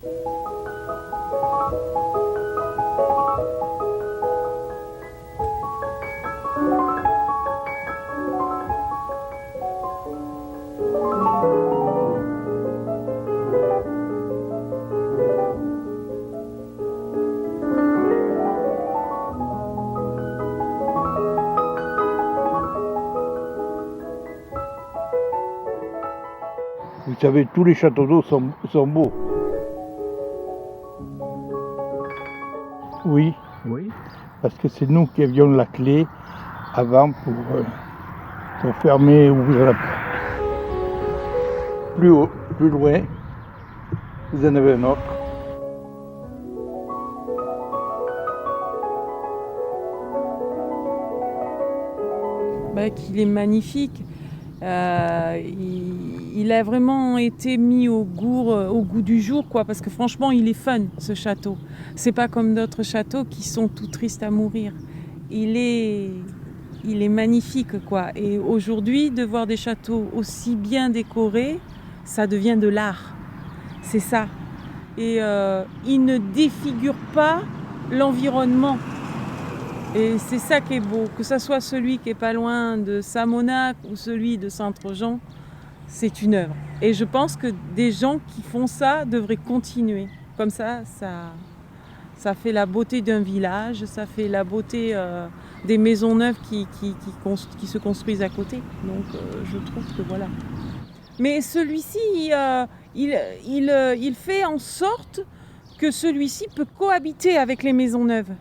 Vous savez, tous les châteaux d'eau sont beaux. Oui, oui, parce que c'est nous qui avions la clé avant pour fermer et ouvrir la porte. Plus haut, plus loin, vous en avez un autre. Qu'il est magnifique. Il a vraiment été mis au goût du jour, quoi, parce que franchement, il est fun, ce château. C'est pas comme d'autres châteaux qui sont tout tristes à mourir. Il est magnifique, quoi. Et aujourd'hui, de voir des châteaux aussi bien décorés, ça devient de l'art. C'est ça. Et il ne défigure pas l'environnement. Et c'est ça qui est beau, que ce soit celui qui est pas loin de Samonac ou celui de Saint-Trojan, c'est une œuvre. Et je pense que des gens qui font ça devraient continuer. Comme ça fait la beauté d'un village, ça fait la beauté des maisons neuves qui se construisent à côté. Donc je trouve que voilà. Mais celui-ci, il fait en sorte que celui-ci peut cohabiter avec les maisons neuves.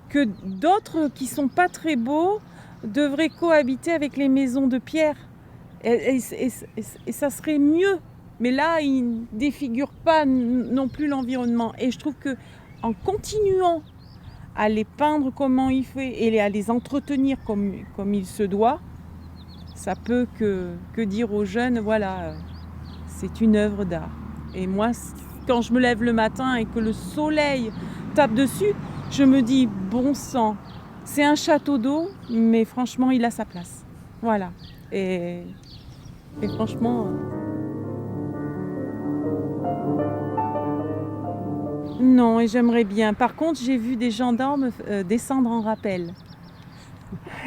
Que d'autres qui sont pas très beaux devraient cohabiter avec les maisons de pierre. Et ça serait mieux. Mais là, il ne défigure pas non plus l'environnement. Et je trouve que en continuant à les peindre comment il fait et à les entretenir comme il se doit, ça peut que dire aux jeunes, voilà, c'est une œuvre d'art. Et moi, quand je me lève le matin et que le soleil tape dessus, je me dis, bon sang, c'est un château d'eau, mais franchement, il a sa place. Voilà. Et franchement... Non, et j'aimerais bien. Par contre, j'ai vu des gendarmes descendre en rappel.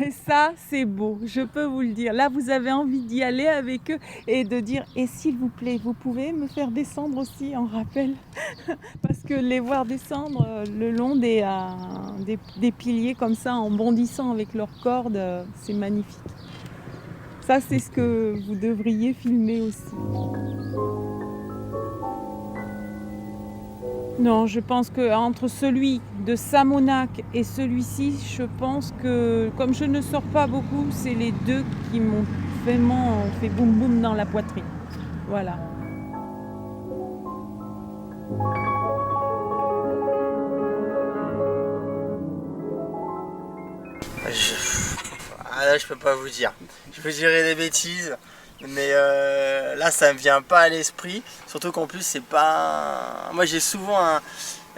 Et ça, c'est beau, je peux vous le dire. Là, vous avez envie d'y aller avec eux et de dire « Et s'il vous plaît, vous pouvez me faire descendre aussi en rappel ?» Parce que les voir descendre le long des piliers comme ça, en bondissant avec leurs cordes, c'est magnifique. Ça, c'est ce que vous devriez filmer aussi. Non, je pense qu'entre celui de Samonac et celui-ci, je pense que, comme je ne sors pas beaucoup, c'est les deux qui m'ont vraiment fait boum boum dans la poitrine. Voilà. Là, je peux pas vous dire. Je vous dirais des bêtises. Mais là ça me vient pas à l'esprit, surtout qu'en plus c'est pas... Moi j'ai souvent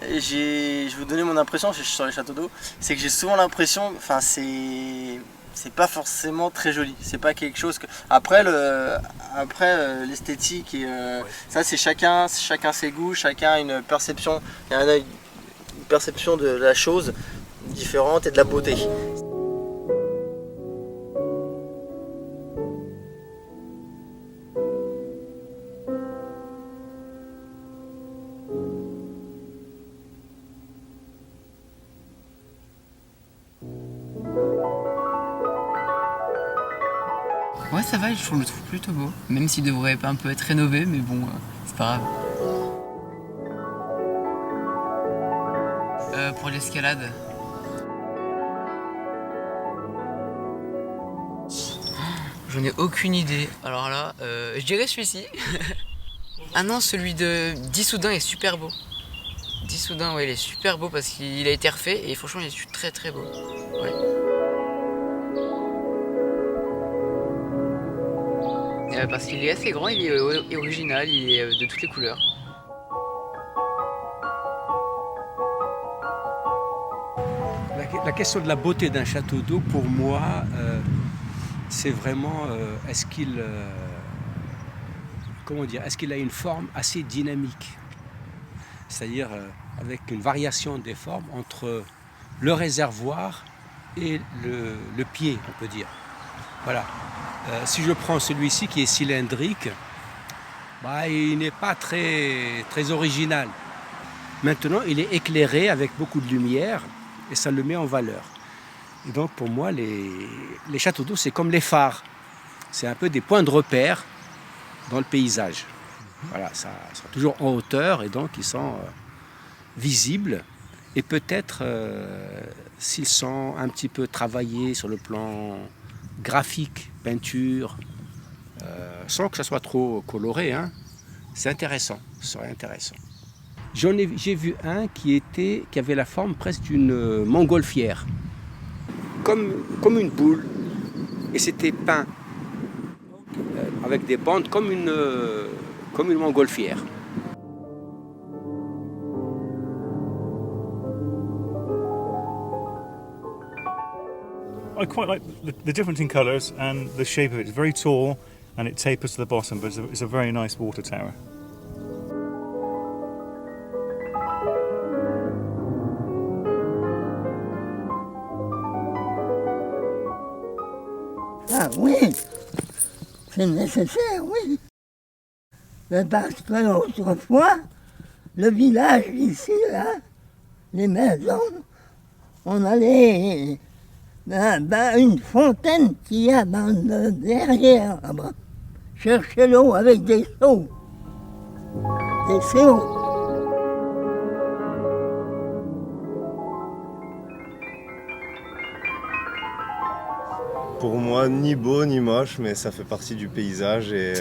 je vais vous donner mon impression sur les châteaux d'eau, c'est que j'ai souvent l'impression, enfin c'est pas forcément très joli, c'est pas quelque chose que... Après l'esthétique et ça c'est chacun ses goûts, chacun a une perception, il y en a une perception de la chose différente et de la beauté. Ouais, ça va, je le trouve plutôt beau, même s'il devrait un peu être rénové, mais bon, c'est pas grave. Pour l'escalade. J'en ai aucune idée. Alors là, je dirais celui-ci. Ah non, celui de d'Issoudun est super beau. d'Issoudun, ouais, il est super beau parce qu'il a été refait et franchement, il est très très beau. Ouais. Parce qu'il est assez grand, il est original, il est de toutes les couleurs. La question de la beauté d'un château d'eau, pour moi, c'est vraiment est-ce qu'il est-ce qu'il a une forme assez dynamique? c'est-à-dire avec une variation des formes entre le réservoir et le pied, on peut dire. Voilà. Si je prends celui-ci qui est cylindrique, il n'est pas très original. Maintenant, il est éclairé avec beaucoup de lumière et ça le met en valeur. Et donc pour moi, les châteaux d'eau, c'est comme les phares. C'est un peu des points de repère dans le paysage. Voilà, ça sont toujours en hauteur et donc ils sont visibles. Et peut-être, s'ils sont un petit peu travaillés sur le plan graphique, peinture, sans que ça soit trop coloré, hein, c'est intéressant, ce serait intéressant. J'ai vu un qui avait la forme presque d'une montgolfière, comme une boule, et c'était peint avec des bandes comme une montgolfière. I quite like the difference in colours and the shape of it. It's very tall and it tapers to the bottom, but it's a very nice water tower. Ah oui, c'est nécessaire, oui. Mais parce que autrefois, le village ici, là, les maisons, on allait une fontaine qu'il y a derrière, là-bas, chercher l'eau avec des seaux. Des seaux. Pour moi, ni beau ni moche, mais ça fait partie du paysage et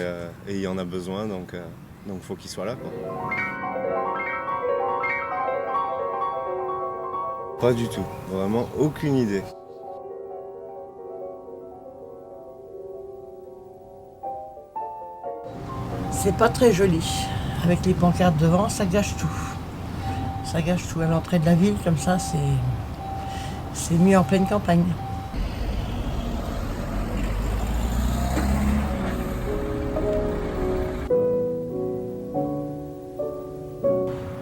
il y en a besoin, donc faut qu'il soit là, quoi. Pas du tout, vraiment aucune idée. C'est pas très joli. Avec les pancartes devant, ça gâche tout. Ça gâche tout. À l'entrée de la ville, comme ça, c'est mieux en pleine campagne.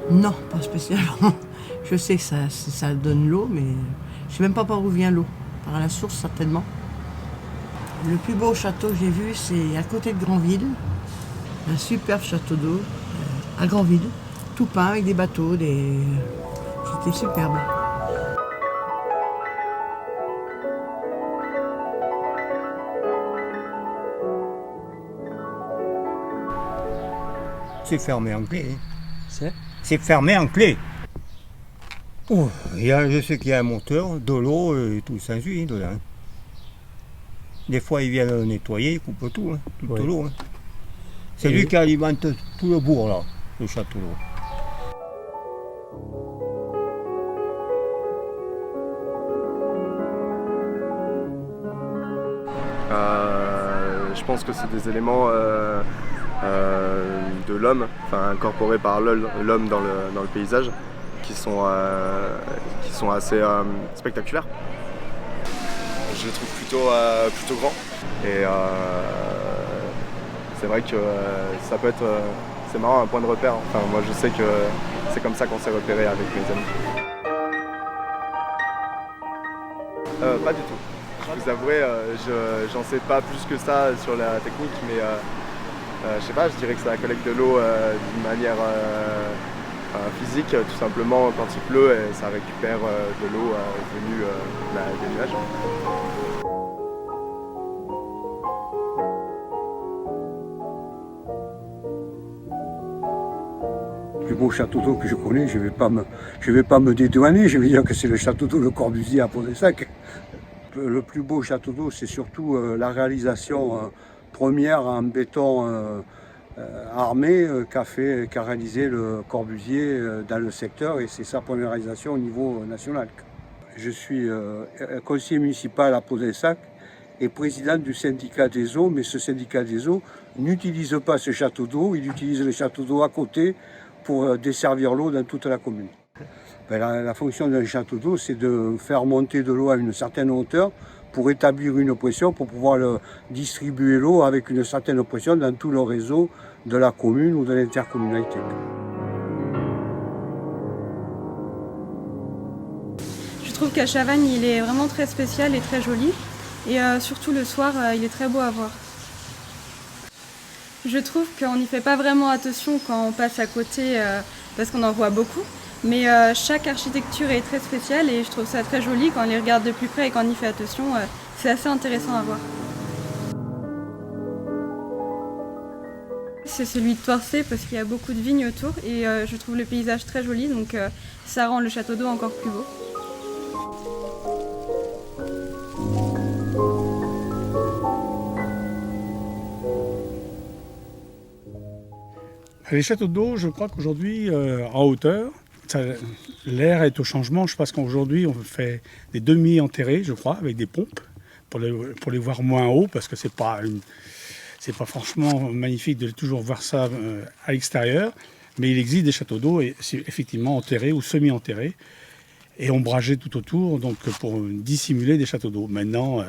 Non, pas spécialement. Je sais que ça donne l'eau, mais je sais même pas par où vient l'eau. Par la source, certainement. Le plus beau château que j'ai vu, c'est à côté de Granville. Un superbe château d'eau à Granville, tout peint avec des bateaux, c'était superbe. C'est fermé en clé. C'est fermé en clé. Oh, je sais qu'il y a un moteur, de l'eau et tout ça suit dedans. Des fois, ils viennent le nettoyer, ils coupent tout, toute l'eau. C'est lui qui alimente tout le bourg, là, le château d'eau. Je pense que c'est des éléments de l'homme, incorporés par l'homme dans le paysage, qui sont assez spectaculaires. Je les trouve plutôt grands. Et c'est vrai que ça peut être, c'est marrant, un point de repère. Enfin, moi je sais que c'est comme ça qu'on s'est repéré avec mes amis. Pas du tout. Je vous avouerai, j'en sais pas plus que ça sur la technique, mais je sais pas, je dirais que ça collecte de l'eau d'une manière physique, tout simplement quand il pleut, et ça récupère de l'eau venue des nuages. Le plus beau château d'eau que je connais, je vais pas me dédouaner, je vais dire que c'est le château d'eau de Corbusier à Pont-des-Sacs. Le plus beau château d'eau, c'est surtout la réalisation première en béton armé qu'a réalisé le Corbusier dans le secteur, et c'est sa première réalisation au niveau national. Je suis conseiller municipal à Pont-des-Sacs et président du syndicat des eaux, mais ce syndicat des eaux n'utilise pas ce château d'eau, il utilise le château d'eau à côté pour desservir l'eau dans toute la commune. La fonction d'un château d'eau, c'est de faire monter de l'eau à une certaine hauteur pour établir une pression, pour pouvoir distribuer l'eau avec une certaine pression dans tout le réseau de la commune ou de l'intercommunalité. trouve qu'à Chavannes, il est vraiment très spécial et très joli. Et surtout le soir, il est très beau à voir. Je trouve qu'on n'y fait pas vraiment attention quand on passe à côté parce qu'on en voit beaucoup. Mais chaque architecture est très spéciale et je trouve ça très joli quand on les regarde de plus près et quand on y fait attention. C'est assez intéressant à voir. C'est celui de Torcé parce qu'il y a beaucoup de vignes autour et je trouve le paysage très joli, donc ça rend le château d'eau encore plus beau. Les châteaux d'eau, je crois qu'aujourd'hui, en hauteur, l'air est au changement. Je pense qu'aujourd'hui, on fait des demi-enterrés, je crois, avec des pompes, pour les voir moins haut, parce que c'est pas franchement magnifique de toujours voir ça à l'extérieur. Mais il existe des châteaux d'eau, effectivement enterrés ou semi-enterrés, et ombragés tout autour, donc pour dissimuler des châteaux d'eau. Maintenant,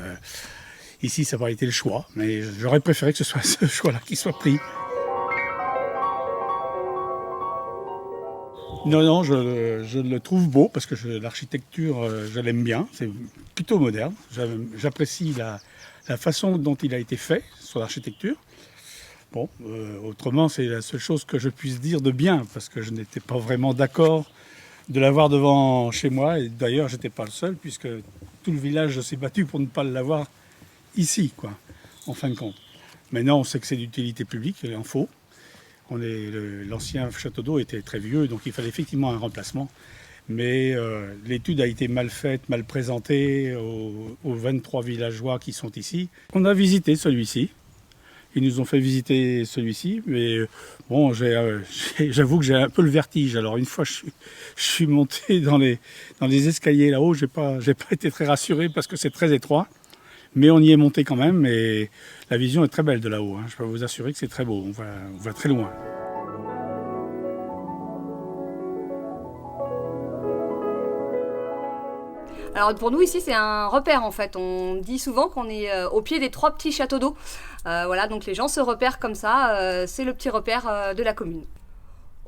ici, ça n'a pas été le choix, mais j'aurais préféré que ce soit ce choix-là qui soit pris. Non, je le trouve beau parce que l'architecture, je l'aime bien. C'est plutôt moderne. J'apprécie la façon dont il a été fait sur l'architecture. Bon, autrement, c'est la seule chose que je puisse dire de bien parce que je n'étais pas vraiment d'accord de l'avoir devant chez moi. Et d'ailleurs, je n'étais pas le seul puisque tout le village s'est battu pour ne pas l'avoir ici, quoi, en fin de compte. Maintenant, on sait que c'est d'utilité publique, il en faut. L'ancien château d'eau était très vieux, donc il fallait effectivement un remplacement. Mais l'étude a été mal faite, mal présentée aux 23 villageois qui sont ici. On a visité celui-ci. Ils nous ont fait visiter celui-ci, mais bon, j'avoue que j'ai un peu le vertige. Alors une fois, je suis monté dans les escaliers là-haut, j'ai pas été très rassuré parce que c'est très étroit. Mais on y est monté quand même et la vision est très belle de là-haut. Je peux vous assurer que c'est très beau, on va très loin. Alors pour nous ici c'est un repère en fait, on dit souvent qu'on est au pied des 3 petits châteaux d'eau. Voilà, donc les gens se repèrent comme ça, c'est le petit repère de la commune.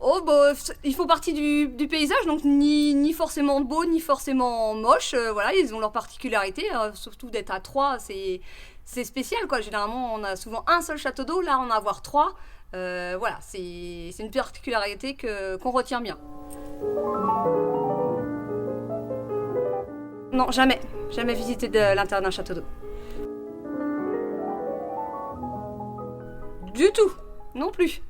Oh bah, ils font partie du paysage, donc ni forcément beau, ni forcément moche. Voilà, ils ont leur particularité, surtout d'être à 3, c'est spécial quoi. Généralement, on a souvent un seul château d'eau, là on a à avoir 3. Voilà, c'est une particularité qu'on retient bien. Non, jamais visité de l'intérieur d'un château d'eau. Du tout, non plus.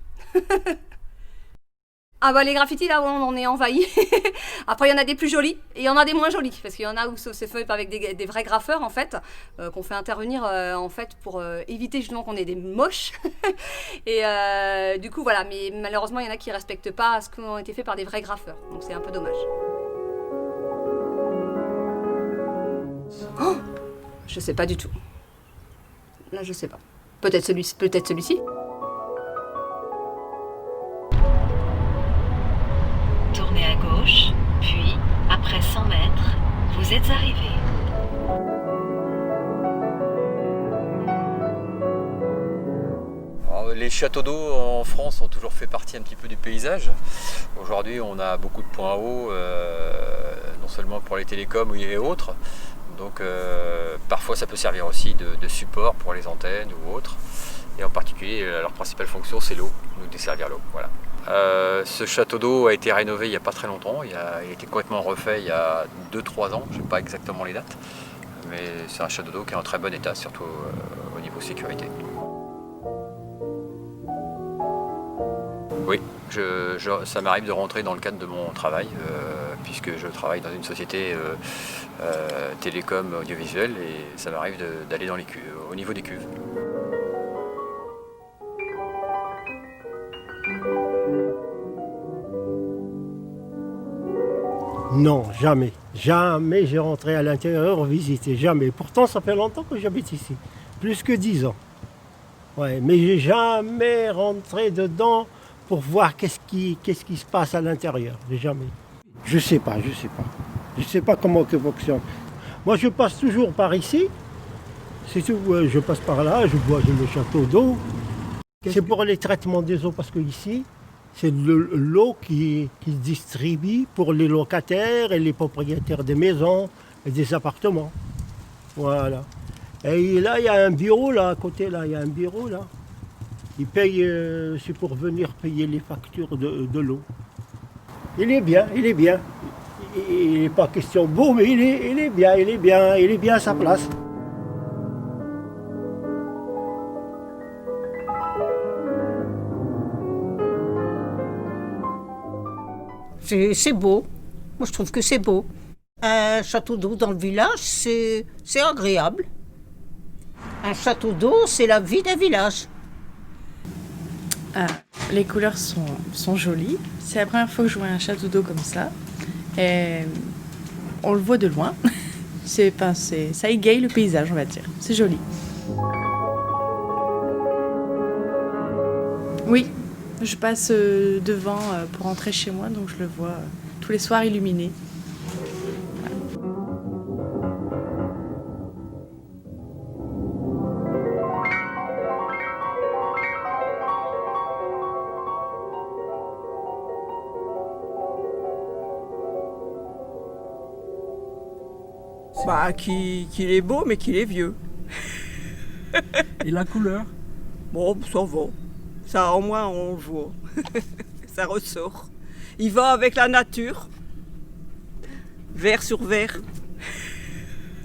Ah bah les graffitis là on est envahi. Après il y en a des plus jolis et il y en a des moins jolis parce qu'il y en a où c'est fait avec des vrais graffeurs en fait qu'on fait intervenir en fait pour éviter justement qu'on ait des moches. Et du coup voilà, mais malheureusement il y en a qui respectent pas ce qui ont été fait par des vrais graffeurs, donc c'est un peu dommage. Oh, je sais pas du tout. Là je sais pas. Peut-être celui-ci. Tournez à gauche, puis, après 100 mètres, vous êtes arrivé. Les châteaux d'eau en France ont toujours fait partie un petit peu du paysage. Aujourd'hui, on a beaucoup de points hauts, non seulement pour les télécoms et autres. Donc, parfois, ça peut servir aussi de support pour les antennes ou autres. Et en particulier, leur principale fonction, c'est l'eau, nous desservir l'eau. Voilà. Ce château d'eau a été rénové il n'y a pas très longtemps, il a été complètement refait il y a 2-3 ans, je ne sais pas exactement les dates, mais c'est un château d'eau qui est en très bon état, surtout au niveau sécurité. Oui, ça m'arrive de rentrer dans le cadre de mon travail, puisque je travaille dans une société télécom audiovisuelle et ça m'arrive d'aller dans les cuves, au niveau des cuves. Non, jamais. Jamais j'ai rentré à l'intérieur visiter, jamais. Pourtant, ça fait longtemps que j'habite ici, plus que 10 ans. Ouais, mais j'ai jamais rentré dedans pour voir qu'est-ce qui se passe à l'intérieur, jamais. Je sais pas. Je sais pas comment ça fonctionne. Moi, je passe toujours par ici. C'est tout, je passe par là, je vois le château d'eau. C'est pour les traitements des eaux, parce que ici, c'est l'eau qui se distribue pour les locataires et les propriétaires des maisons, et des appartements. Voilà. Et là, il y a un bureau, là, à côté, là, il y a un bureau, là. Il paye, c'est pour venir payer les factures de l'eau. Il est bien, il est bien. Il n'est pas question beau, mais il est bien, il est bien à sa place. C'est beau. Moi, je trouve que c'est beau. Un château d'eau dans le village, c'est agréable. Un château d'eau, c'est la vie d'un village. Ah, les couleurs sont jolies. C'est la première fois que je vois un château d'eau comme ça. Et on le voit de loin. Ça égaye le paysage, on va dire. C'est joli. Oui, je passe devant pour rentrer chez moi, donc je le vois tous les soirs illuminé. Bah, qu'il est beau, mais qu'il est vieux. Et la couleur? Bon, ça va. Ça, au moins, on le voit. Ça ressort. Il va avec la nature. Vert sur vert.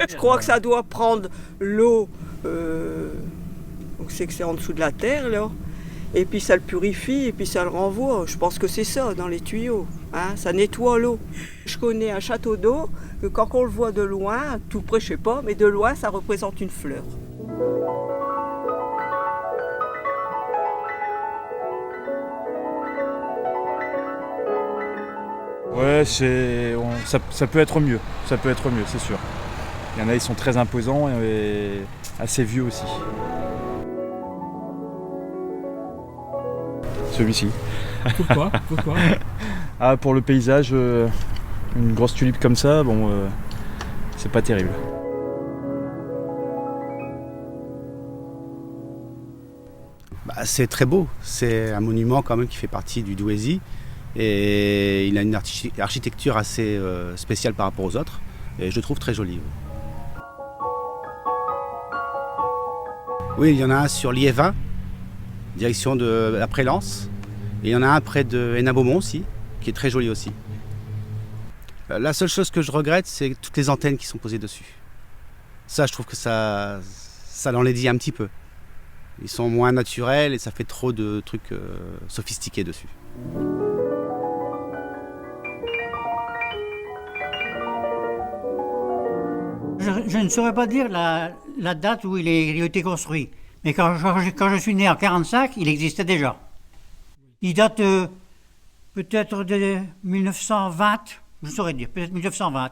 Je crois que ça doit prendre l'eau. On sait que c'est en dessous de la terre, là. Et puis ça le purifie, et puis ça le renvoie. Je pense que c'est ça, dans les tuyaux. Hein, ça nettoie l'eau. Je connais un château d'eau que quand on le voit de loin, tout près je sais pas, mais de loin ça représente une fleur. Ouais, ça peut être mieux, c'est sûr. Il y en a, ils sont très imposants et assez vieux aussi. Celui-ci. Pourquoi? Ah, pour le paysage, une grosse tulipe comme ça, bon, c'est pas terrible. Bah, c'est très beau, c'est un monument quand même qui fait partie du Douaisis et il a une architecture assez spéciale par rapport aux autres et je le trouve très joli. Oui, il y en a un sur Liévin, direction de la Prélance, et il y en a un près de Hénin-Beaumont aussi, qui est très joli aussi. La seule chose que je regrette, c'est toutes les antennes qui sont posées dessus. Ça, je trouve que ça l'enlaidit un petit peu. Ils sont moins naturels et ça fait trop de trucs sophistiqués dessus. Je ne saurais pas dire la date où il a été construit. Mais quand je suis né en 1945, il existait déjà. Il date peut-être de 1920, je saurais dire, peut-être 1920.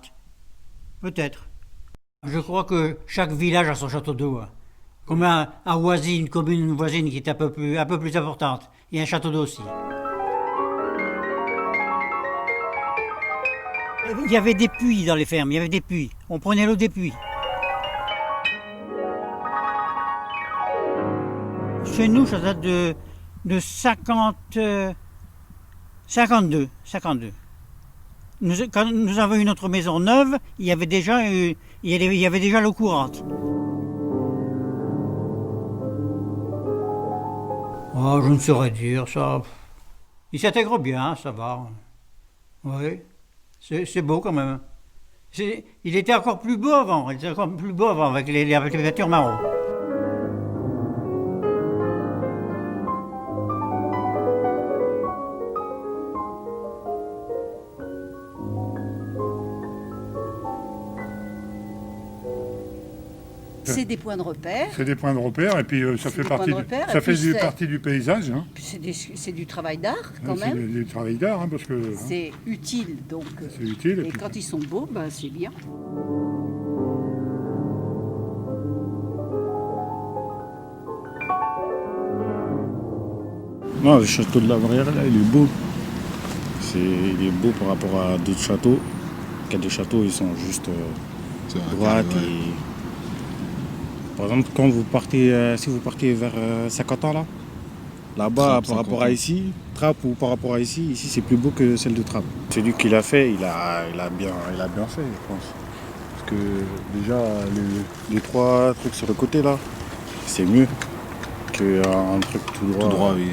Peut-être. Je crois que chaque village a son château d'eau. Comme à Oisy, une commune voisine qui est un peu plus importante. Il y a un château d'eau aussi. Il y avait des puits dans les fermes, il y avait des puits. On prenait l'eau des puits. Chez nous, ça date de 52. Quand nous avons eu notre maison neuve, il y avait déjà l'eau courante. Oh, je ne saurais dire ça. Il s'intègre bien, ça va. Oui, c'est beau quand même. Il était encore plus beau avant. Avec les peintures marron. C'est des points de repère. C'est des points de repère et puis ça fait partie du paysage. Hein. C'est du travail d'art quand même. C'est du travail d'art parce que. C'est utile donc. C'est utile. Et quand ils sont beaux, ben, c'est bien. Non, le château de la Vraie, là, il est beau. Il est beau par rapport à d'autres châteaux. Il y a des châteaux, ils sont juste droits et. Par exemple, quand vous partez, si vous partez vers Saint-Quentin, là-bas, par rapport à ici, Trappes ou par rapport à ici c'est plus beau que celle de Trappes. Celui qui l'a fait, il a bien fait, je pense. Parce que déjà les 3 trucs sur le côté là, c'est mieux qu'un truc tout droit. Tout droit, oui.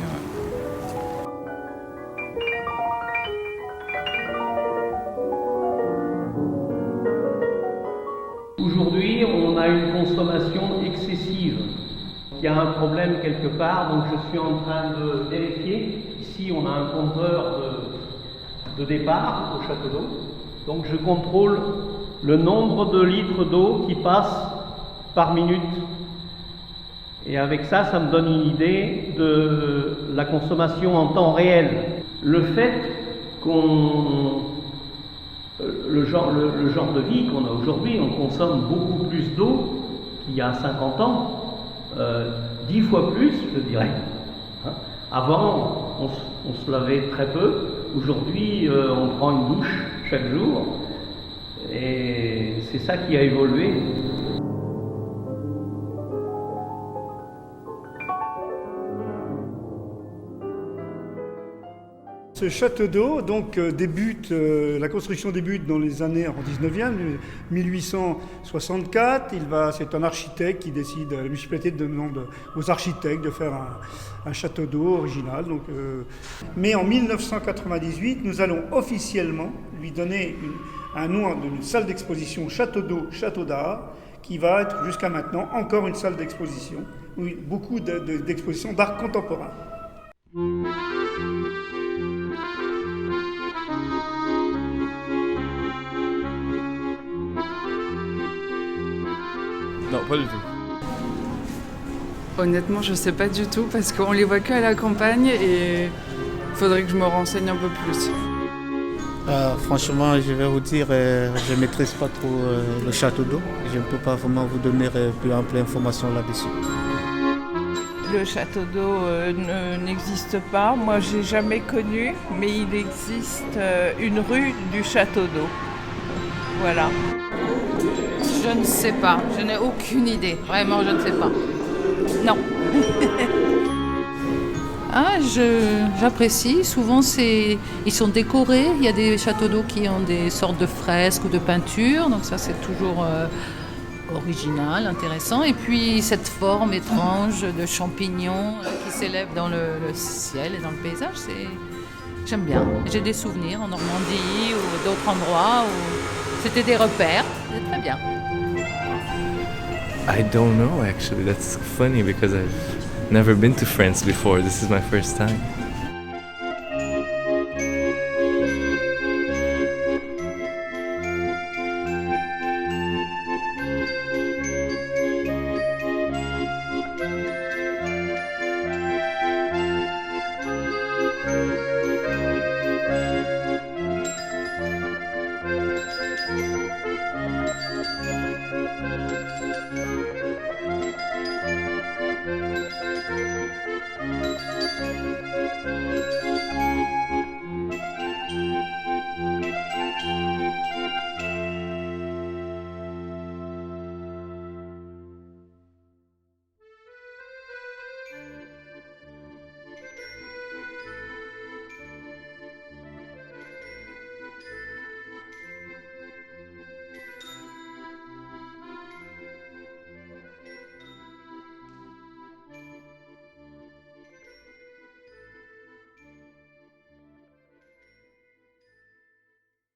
Aujourd'hui, on a une consommation excessive. Il y a un problème quelque part, donc je suis en train de vérifier. Ici, on a un compteur de départ au château d'eau. Donc je contrôle le nombre de litres d'eau qui passent par minute. Et avec ça, ça me donne une idée de la consommation en temps réel. Le fait le genre de vie qu'on a aujourd'hui, on consomme beaucoup plus d'eau qu'il y a 50 ans, 10 fois plus, je dirais. Avant, on se lavait très peu. Aujourd'hui, on prend une douche chaque jour. Et c'est ça qui a évolué. Ce château d'eau, donc, la construction débute dans les années en 19e, 1864. C'est un architecte qui décide, la municipalité demande aux architectes de faire un château d'eau original. Donc, mais en 1998, nous allons officiellement lui donner un nom d'une salle d'exposition château d'eau, château d'art, qui va être jusqu'à maintenant encore une salle d'exposition, oui, beaucoup d'expositions d'art contemporain. Non, pas du tout. Honnêtement, je sais pas du tout parce qu'on les voit que à la campagne et il faudrait que je me renseigne un peu plus. Franchement, je vais vous dire, je ne maîtrise pas trop le château d'eau. Je ne peux pas vraiment vous donner plus ample information là-dessus. Le château d'eau n'existe pas. Moi, j'ai jamais connu, mais il existe une rue du château d'eau. Voilà. Je ne sais pas. Je n'ai aucune idée. Vraiment, je ne sais pas. Non. J'apprécie. Souvent, ils sont décorés. Il y a des châteaux d'eau qui ont des sortes de fresques ou de peintures. Donc ça, c'est toujours original, intéressant. Et puis, cette forme étrange de champignons qui s'élève dans le ciel et dans le paysage, j'aime bien. J'ai des souvenirs en Normandie ou d'autres endroits où c'était des repères. C'est très bien. I don't know, actually. That's funny because I've never been to France before. This is my first time.